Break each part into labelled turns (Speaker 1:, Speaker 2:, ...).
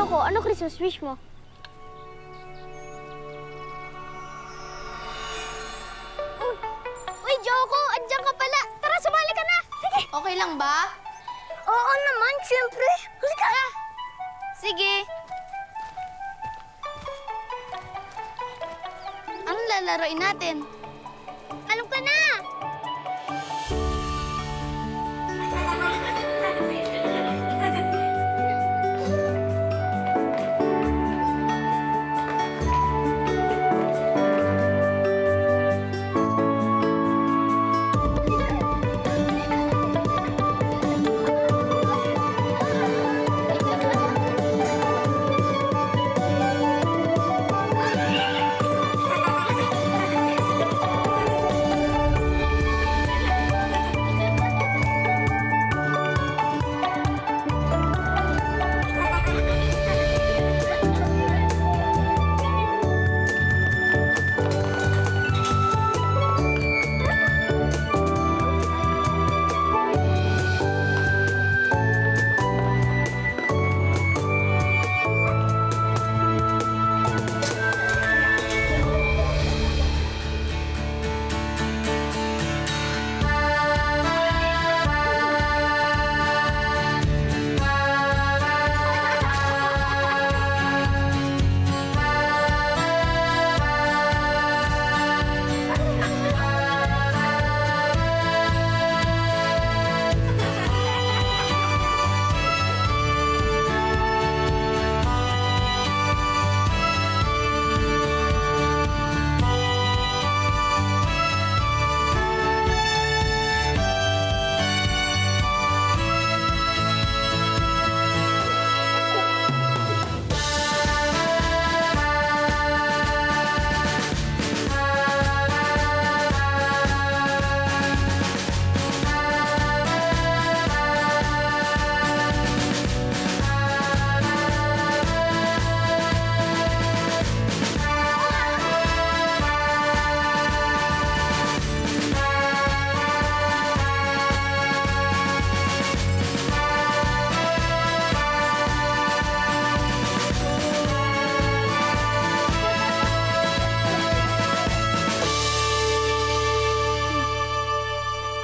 Speaker 1: Choco, ano Christmas wish mo? Uy, Choco! Andiyan ka pala! Tara, sumali ka na! Sige!
Speaker 2: Okay lang ba?
Speaker 1: Oo naman, siyempre! Halika!
Speaker 2: Sige. Anong lalaroin natin?
Speaker 1: Alam ka na!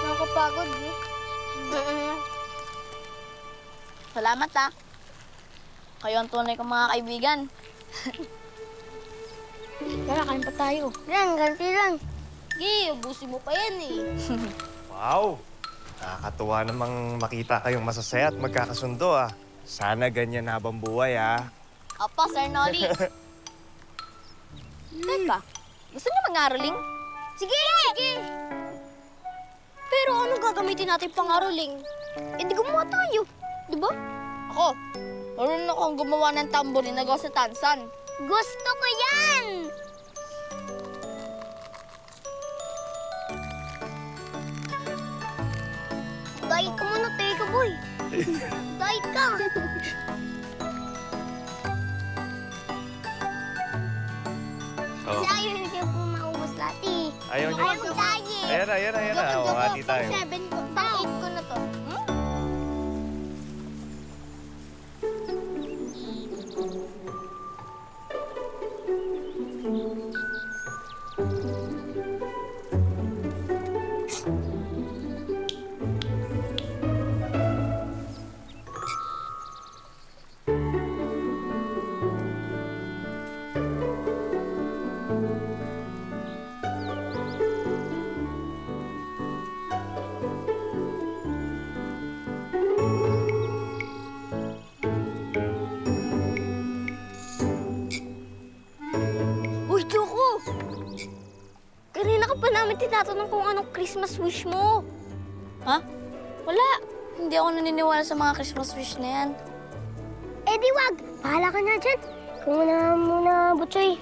Speaker 1: Nakakapagod, eh.
Speaker 2: Salamat, ah. Kayo ang tunay kong mga kaibigan.
Speaker 1: Tara, kain pa tayo. Yan, ganti lang.
Speaker 2: Sige, ubusin mo pa yan, eh.
Speaker 3: Wow! Nakakatuwa namang makita kayong masasaya at magkakasundo, ah. Sana ganyan habang buhay, ah.
Speaker 2: Opo, Sir Noli. Teka, gusto niyo mag-aroling?
Speaker 1: Sige! Sige! Pero anong gagamitin natin pang-aroling? Eh, di gumawa tayo. Di ba?
Speaker 2: Ako, marunong akong gumawa ng tamborin na gawa sa tansan.
Speaker 1: Gusto ko yan! Dahil ka muna, teka, boy. Dahil ka.
Speaker 3: Oh.
Speaker 1: Kasi ayaw niyo po maubos lahat, eh.
Speaker 3: Ayaw niyo?
Speaker 1: Ayaw tayo.
Speaker 3: Ayan na, ayan na, ayan na. O, hati tayo.
Speaker 1: 7 ko, pang 8 ko na to. Uy, Choco! Kanina ka pa namin tinatanong kung anong Christmas wish mo.
Speaker 2: Ha? Wala. Hindi ako naniniwala sa mga Christmas wish na yan.
Speaker 1: Eh di wag, bahala ka na dyan. Ikaw na muna, Butchoy.